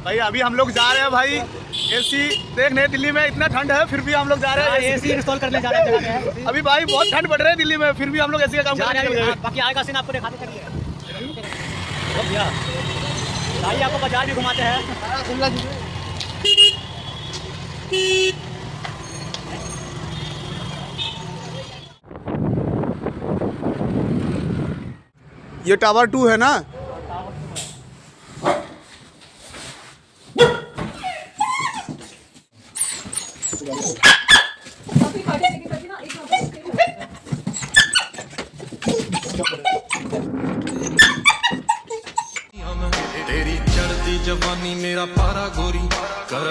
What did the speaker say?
भाई अभी हम लोग जा रहे हैं भाई एसी देखने। दिल्ली में इतना ठंड है फिर भी हम लोग जा रहे हैं एसी इंस्टॉल करने जा रहे हैं। अभी भाई बहुत ठंड पड़ रही है दिल्ली में, फिर भी हम लोग एसी का काम जा करने रहे निकल हैं। गए। बाकी आएगा सीन आपको दिखाते चलिए। भैया भाई आपको बाजार भी घुमाते हैं। ये टावर 2 है ना। तेरी चढ़ती जवानी मेरा पारा गोरी कर